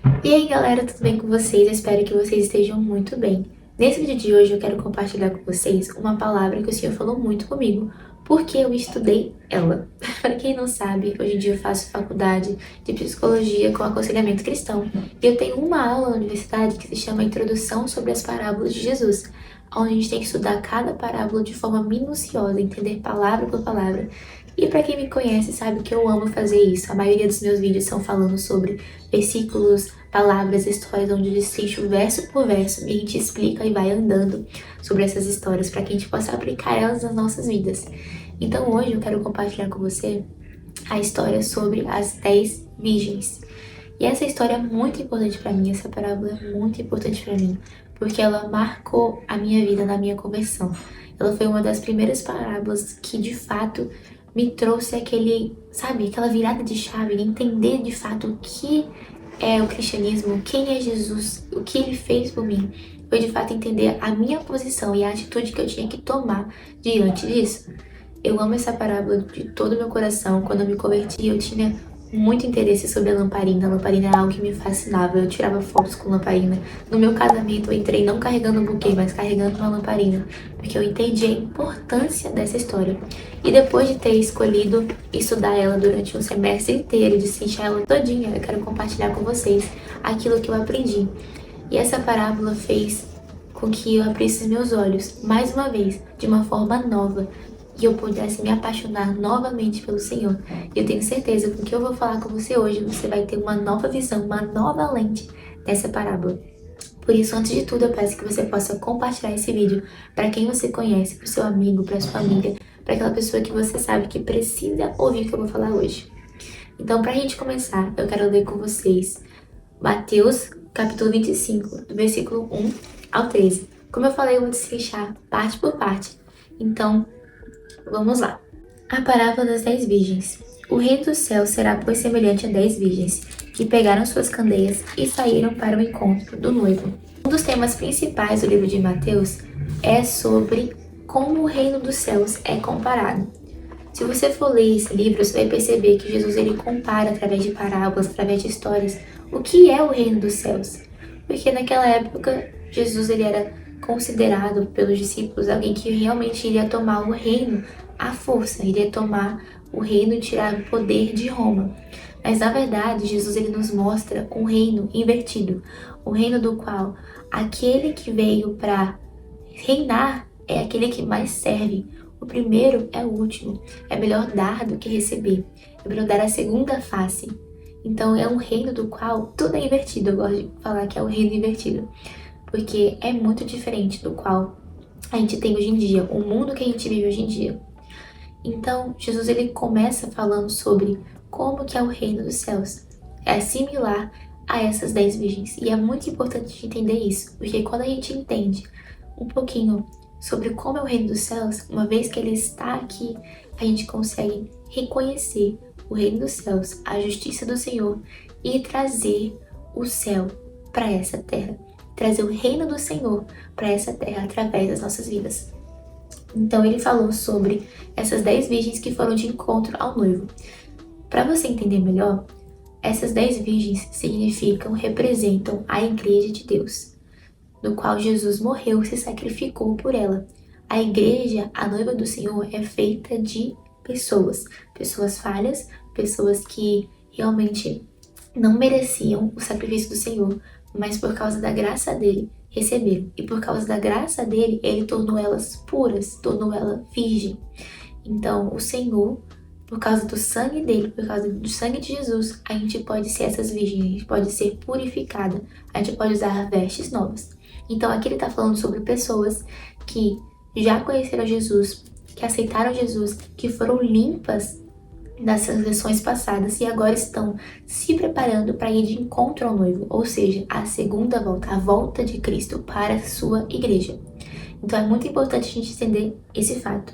E aí galera, tudo bem com vocês? Eu espero que vocês estejam muito bem. Nesse vídeo de hoje eu quero compartilhar com vocês uma palavra que o Senhor falou muito comigo, porque eu estudei ela. Para quem não sabe, hoje em dia eu faço faculdade de psicologia com aconselhamento cristão e eu tenho uma aula na universidade que se chama Introdução sobre as Parábolas de Jesus, onde a gente tem que estudar cada parábola de forma minuciosa, entender palavra por palavra. E para quem me conhece sabe que eu amo fazer isso. A maioria dos meus vídeos são falando sobre versículos, palavras, histórias, onde eu destrincho verso por verso e a gente explica e vai andando sobre essas histórias para que a gente possa aplicar elas nas nossas vidas. Então hoje eu quero compartilhar com você a história sobre as 10 virgens. E essa história é muito importante para mim, essa parábola é muito importante para mim, porque ela marcou a minha vida na minha conversão. Ela foi uma das primeiras parábolas que de fato me trouxe aquele, sabe, aquela virada de chave, entender de fato o que é o cristianismo, quem é Jesus, o que ele fez por mim. Foi de fato entender a minha posição e a atitude que eu tinha que tomar diante disso. Eu amo essa parábola de todo o meu coração. Quando eu me converti, eu tinha muito interesse sobre a lamparina. A lamparina era algo que me fascinava. Eu tirava fotos com lamparina. No meu casamento, eu entrei não carregando um buquê, mas carregando uma lamparina, porque eu entendi a importância dessa história. E depois de ter escolhido estudar ela durante um semestre inteiro, de destrinchar ela todinha, eu quero compartilhar com vocês aquilo que eu aprendi. E essa parábola fez com que eu abrisse meus olhos, mais uma vez, de uma forma nova, e eu pudesse me apaixonar novamente pelo Senhor. E eu tenho certeza que o que eu vou falar com você hoje, você vai ter uma nova visão, uma nova lente dessa parábola. Por isso, antes de tudo, eu peço que você possa compartilhar esse vídeo para quem você conhece, para o seu amigo, para sua família, para aquela pessoa que você sabe que precisa ouvir o que eu vou falar hoje. Então, para a gente começar, eu quero ler com vocês Mateus, capítulo 25, do versículo 1 ao 13. Como eu falei, eu vou destrinchar parte por parte. Então, vamos lá. A parábola das 10 virgens. O reino do céu será, pois, semelhante a 10 virgens, que pegaram suas candeias e saíram para o encontro do noivo. Um dos temas principais do livro de Mateus é sobre como o reino dos céus é comparado. Se você for ler esse livro, você vai perceber que Jesus ele compara através de parábolas, através de histórias, o que é o reino dos céus. Porque naquela época, Jesus ele era considerado pelos discípulos alguém que realmente iria tomar o reino à força, iria tomar o reino e tirar o poder de Roma. Mas na verdade, Jesus ele nos mostra um reino invertido, um reino do qual aquele que veio para reinar é aquele que mais serve. O primeiro é o último. É melhor dar do que receber. É melhor dar a segunda face. Então é um reino do qual tudo é invertido. Eu gosto de falar que é o reino invertido, porque é muito diferente do qual a gente tem hoje em dia, o mundo que a gente vive hoje em dia. Então, Jesus ele começa falando sobre como que é o reino dos céus. É similar a essas 10 virgens. E é muito importante a gente entender isso, porque quando a gente entende um pouquinho sobre como é o reino dos céus, uma vez que ele está aqui, a gente consegue reconhecer o reino dos céus, a justiça do Senhor e trazer o céu para essa terra, trazer o reino do Senhor para essa terra através das nossas vidas. Então ele falou sobre essas 10 virgens que foram de encontro ao noivo. Para você entender melhor, essas 10 virgens representam a igreja de Deus, no qual Jesus morreu e se sacrificou por ela. A igreja, a noiva do Senhor, é feita de pessoas, pessoas falhas, pessoas que realmente não mereciam o sacrifício do Senhor, mas por causa da graça dele, receberam. E por causa da graça dele, ele tornou elas puras, tornou ela virgem. Então, o Senhor, por causa do sangue dele, por causa do sangue de Jesus, a gente pode ser essas virgens, a gente pode ser purificada, a gente pode usar vestes novas. Então, aqui ele está falando sobre pessoas que já conheceram Jesus, que aceitaram Jesus, que foram limpas das transgressões passadas e agora estão se preparando para ir de encontro ao noivo, ou seja, a segunda volta, a volta de Cristo para a sua igreja. Então é muito importante a gente entender esse fato.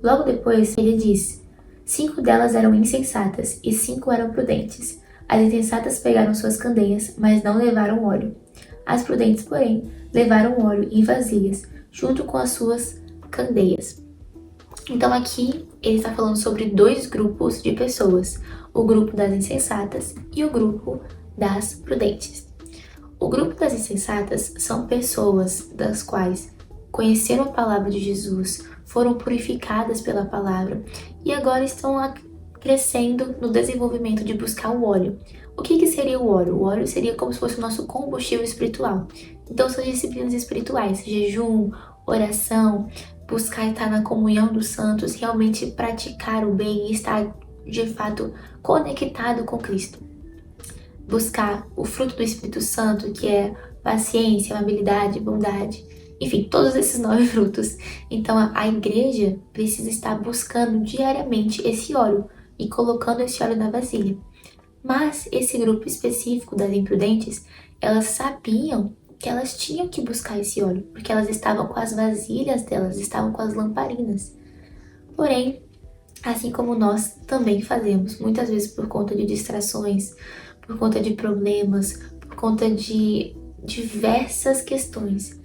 Logo depois, ele diz: 5 delas eram insensatas e 5 eram prudentes. As insensatas pegaram suas candeias, mas não levaram óleo. As prudentes, porém, levaram óleo em vasilhas, junto com as suas candeias. Então aqui ele está falando sobre 2 grupos de pessoas, o grupo das insensatas e o grupo das prudentes. O grupo das insensatas são pessoas das quais conheceram a palavra de Jesus, foram purificadas pela palavra e agora estão crescendo no desenvolvimento de buscar o óleo. O que seria o óleo? O óleo seria como se fosse o nosso combustível espiritual. Então são disciplinas espirituais, jejum, oração, buscar estar na comunhão dos santos, realmente praticar o bem e estar de fato conectado com Cristo. Buscar o fruto do Espírito Santo, que é paciência, amabilidade, bondade, enfim, todos esses 9 frutos. Então a igreja precisa estar buscando diariamente esse óleo e colocando esse óleo na vasilha. Mas esse grupo específico das imprudentes, elas sabiam que elas tinham que buscar esse óleo, porque elas estavam com as vasilhas delas, estavam com as lamparinas. Porém, assim como nós também fazemos, muitas vezes por conta de distrações, por conta de problemas, por conta de diversas questões,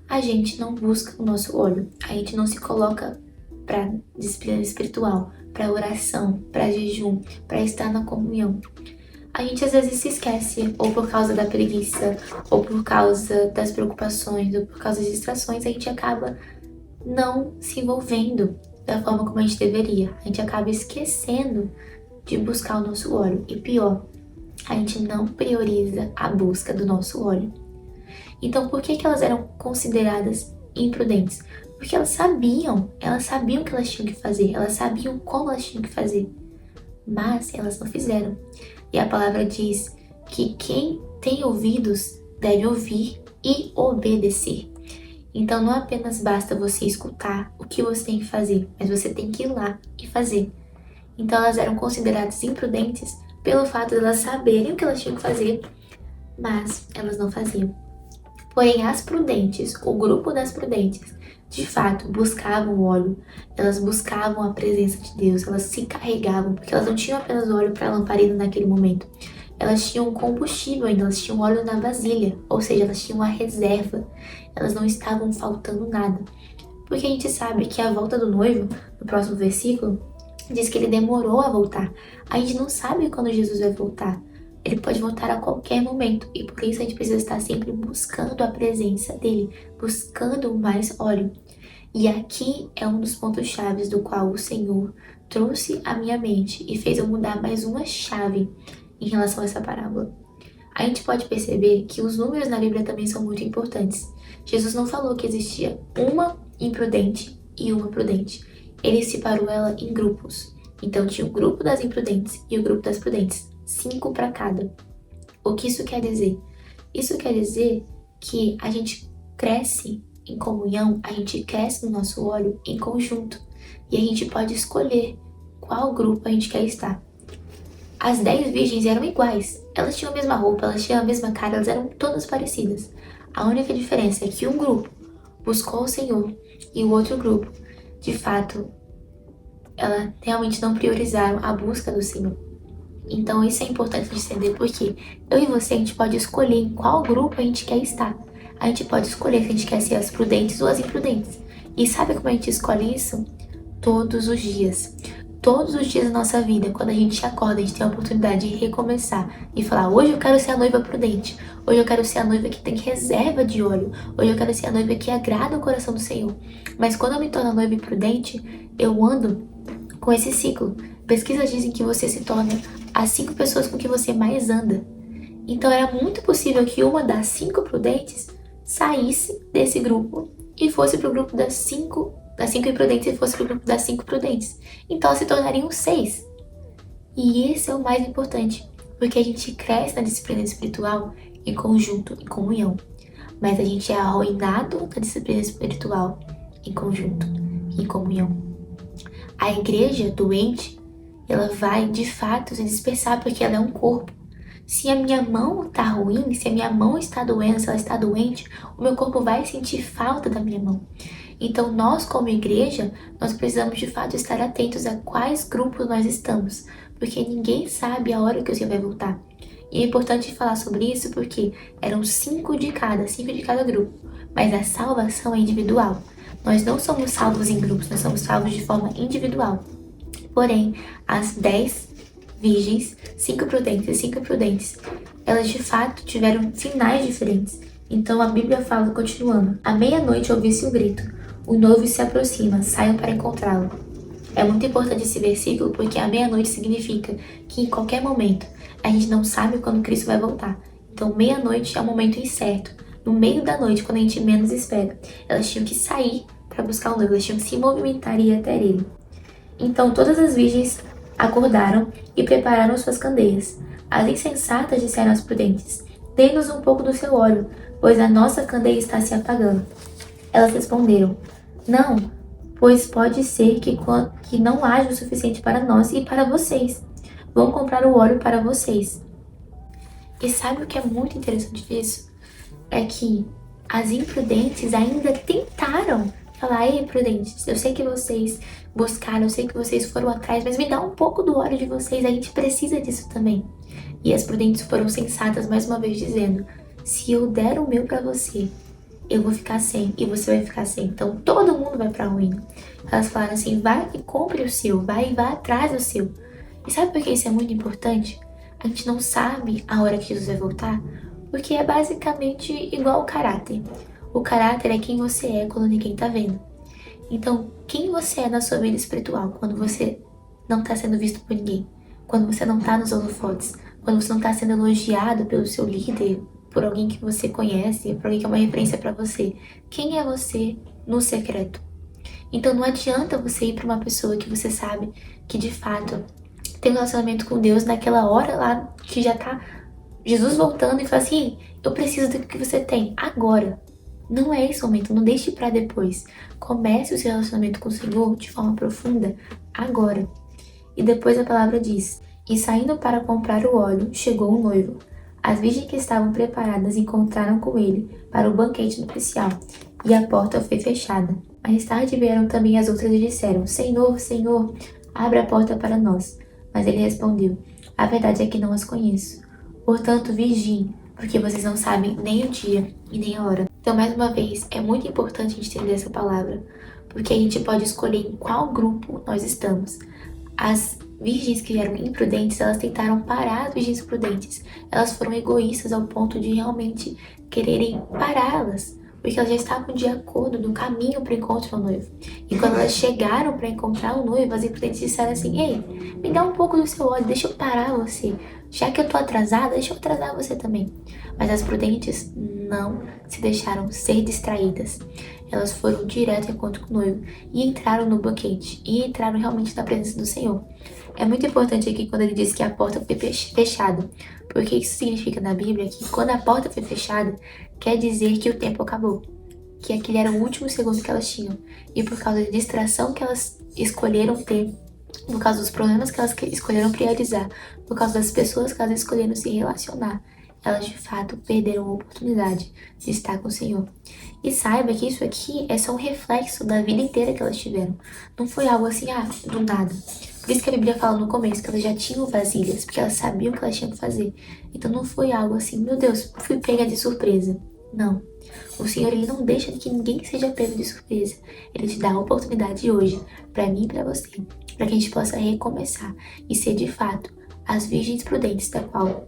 a gente não busca o nosso óleo, a gente não se coloca para disciplina espiritual, para oração, para jejum, para estar na comunhão. A gente às vezes se esquece, ou por causa da preguiça, ou por causa das preocupações, ou por causa das distrações, a gente acaba não se envolvendo da forma como a gente deveria. A gente acaba esquecendo de buscar o nosso óleo. E pior, a gente não prioriza a busca do nosso óleo. Então, por que elas eram consideradas imprudentes? Porque elas sabiam o que elas tinham que fazer, elas sabiam como elas tinham que fazer, mas elas não fizeram. E a palavra diz que quem tem ouvidos deve ouvir e obedecer. Então não apenas basta você escutar o que você tem que fazer, mas você tem que ir lá e fazer. Então elas eram consideradas imprudentes pelo fato de elas saberem o que elas tinham que fazer, mas elas não faziam. Porém, as prudentes, o grupo das prudentes, de fato buscavam o óleo, elas buscavam a presença de Deus, elas se carregavam, porque elas não tinham apenas óleo para a lamparina naquele momento. Elas tinham combustível ainda, elas tinham óleo na vasilha, ou seja, elas tinham uma reserva, elas não estavam faltando nada. Porque a gente sabe que a volta do noivo, no próximo versículo, diz que ele demorou a voltar. A gente não sabe quando Jesus vai voltar. Ele pode voltar a qualquer momento e por isso a gente precisa estar sempre buscando a presença dele, buscando mais óleo. E aqui é um dos pontos chaves do qual o Senhor trouxe à minha mente e fez eu mudar mais uma chave em relação a essa parábola. A gente pode perceber que os números na Bíblia também são muito importantes. Jesus não falou que existia uma imprudente e uma prudente. Ele separou ela em grupos. Então tinha o grupo das imprudentes e o grupo das prudentes. 5 para cada. O que isso quer dizer? Isso quer dizer que a gente cresce em comunhão, a gente cresce no nosso óleo em conjunto. E a gente pode escolher qual grupo a gente quer estar. As 10 virgens eram iguais. Elas tinham a mesma roupa, elas tinham a mesma cara, elas eram todas parecidas. A única diferença é que um grupo buscou o Senhor e o outro grupo, de fato, elas realmente não priorizaram a busca do Senhor. Então isso é importante de entender porque eu e você, a gente pode escolher em qual grupo a gente quer estar. A gente pode escolher se a gente quer ser as prudentes ou as imprudentes. E sabe como a gente escolhe isso? Todos os dias. Todos os dias da nossa vida, quando a gente acorda, a gente tem a oportunidade de recomeçar e falar: hoje eu quero ser a noiva prudente, hoje eu quero ser a noiva que tem reserva de óleo, hoje eu quero ser a noiva que agrada o coração do Senhor. Mas quando eu me torno a noiva imprudente, eu ando com esse ciclo. Pesquisas dizem que você se torna as 5 pessoas com que você mais anda. Então era muito possível que uma das 5 prudentes saísse desse grupo e fosse para o grupo das 5 imprudentes e fosse para o grupo das 5 prudentes. Então se tornariam 6. E esse é o mais importante, porque a gente cresce na disciplina espiritual em conjunto, em comunhão. Mas a gente é arruinado na disciplina espiritual em conjunto, em comunhão. A igreja doente, ela vai de fato se dispersar porque ela é um corpo. Se a minha mão está ruim, se a minha mão está doendo, se ela está doente, o meu corpo vai sentir falta da minha mão. Então nós como igreja, nós precisamos de fato estar atentos a quais grupos nós estamos, porque ninguém sabe a hora que o Senhor vai voltar. E é importante falar sobre isso porque eram 5 de cada grupo, mas a salvação é individual. Nós não somos salvos em grupos, nós somos salvos de forma individual. Porém, as 10 virgens, 5 prudentes e 5 imprudentes, elas de fato tiveram sinais diferentes. Então a Bíblia fala, continuando: à meia-noite ouviu-se um grito, o noivo se aproxima, saiam para encontrá-lo. É muito importante esse versículo porque à meia-noite significa que em qualquer momento a gente não sabe quando Cristo vai voltar. Então meia-noite é um momento incerto. No meio da noite, quando a gente menos espera, elas tinham que sair para buscar o noivo, elas tinham que se movimentar e ir até ele. Então todas as virgens acordaram e prepararam suas candeias. As insensatas disseram às prudentes: dê-nos um pouco do seu óleo, pois a nossa candeia está se apagando. Elas responderam: não, pois pode ser que não haja o suficiente para nós e para vocês. Vão comprar o óleo para vocês. E sabe o que é muito interessante disso? É que as imprudentes ainda tentaram falar: ei, prudentes, eu sei que vocês buscaram, eu sei que vocês foram atrás, mas me dá um pouco do óleo de vocês, a gente precisa disso também. E as prudentes foram sensatas mais uma vez, dizendo: se eu der o meu para você, eu vou ficar sem e você vai ficar sem. Então todo mundo vai pra ruína. Elas falaram assim: vai e compre o seu, vai e vá atrás do seu. E sabe por que isso é muito importante? A gente não sabe a hora que Jesus vai voltar, porque é basicamente igual o caráter. O caráter é quem você é quando ninguém tá vendo. Então, quem você é na sua vida espiritual quando você não tá sendo visto por ninguém? Quando você não tá nos holofotes? Quando você não tá sendo elogiado pelo seu líder, por alguém que você conhece, por alguém que é uma referência pra você? Quem é você no secreto? Então não adianta você ir pra uma pessoa que você sabe que de fato tem um relacionamento com Deus naquela hora lá que já tá Jesus voltando e falar assim: eu preciso do que você tem agora. Não é esse o momento, não deixe pra depois. Comece o seu relacionamento com o Senhor de forma profunda agora. E depois a palavra diz: e saindo para comprar o óleo, chegou o noivo. As virgens que estavam preparadas encontraram com ele para o banquete nupcial, e a porta foi fechada. Mais tarde vieram também as outras e disseram: Senhor, Senhor, abre a porta para nós. Mas ele respondeu: a verdade é que não as conheço. Portanto, vigiem, porque vocês não sabem nem o dia e nem a hora. Então, mais uma vez, é muito importante a gente entender essa palavra, porque a gente pode escolher em qual grupo nós estamos. As virgens que eram imprudentes, elas tentaram parar as virgens prudentes. Elas foram egoístas ao ponto de realmente quererem pará-las, porque elas já estavam de acordo no caminho para o encontro ao noivo. E quando elas chegaram para encontrar o noivo, as imprudentes disseram assim: ei, me dá um pouco do seu óleo, deixa eu parar você. Já que eu tô atrasada, deixa eu atrasar você também. Mas as prudentes não se deixaram ser distraídas. Elas foram direto ao encontro com o noivo e entraram no banquete. E entraram realmente na presença do Senhor. É muito importante aqui quando ele diz que a porta foi fechada. Porque isso significa na Bíblia que quando a porta foi fechada, quer dizer que o tempo acabou. Que aquele era o último segundo que elas tinham. E por causa da distração que elas escolheram ter, por causa dos problemas que elas escolheram priorizar, por causa das pessoas que elas escolheram se relacionar, elas de fato perderam a oportunidade de estar com o Senhor. E saiba que isso aqui é só um reflexo da vida inteira que elas tiveram. Não foi algo assim, do nada. Por isso que a Bíblia fala no começo que elas já tinham vasilhas, porque elas sabiam o que elas tinham que fazer. Então não foi algo assim: meu Deus, fui pega de surpresa. Não. O Senhor, ele não deixa que ninguém seja pego de surpresa. Ele te dá a oportunidade hoje, pra mim e pra você, para que a gente possa recomeçar e ser de fato as virgens prudentes da qual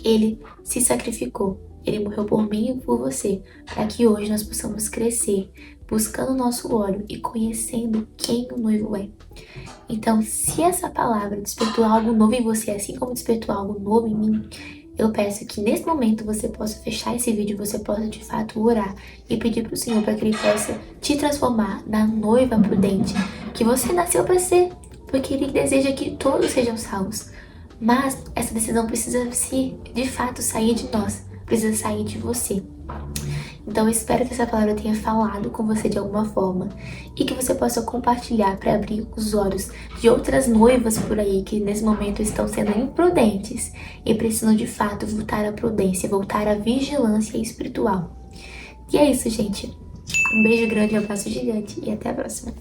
ele se sacrificou. Ele morreu por mim e por você, para que hoje nós possamos crescer, buscando o nosso óleo e conhecendo quem o noivo é. Então, se essa palavra despertou algo novo em você, assim como despertou algo novo em mim, eu peço que nesse momento você possa fechar esse vídeo, você possa de fato orar e pedir para o Senhor para que Ele possa te transformar na noiva prudente que você nasceu para ser, porque Ele deseja que todos sejam salvos. Mas essa decisão precisa de fato sair de nós, precisa sair de você. Então eu espero que essa palavra tenha falado com você de alguma forma e que você possa compartilhar para abrir os olhos de outras noivas por aí que nesse momento estão sendo imprudentes e precisam de fato voltar à prudência, voltar à vigilância espiritual. E é isso, gente. Um beijo grande, um abraço gigante e até a próxima.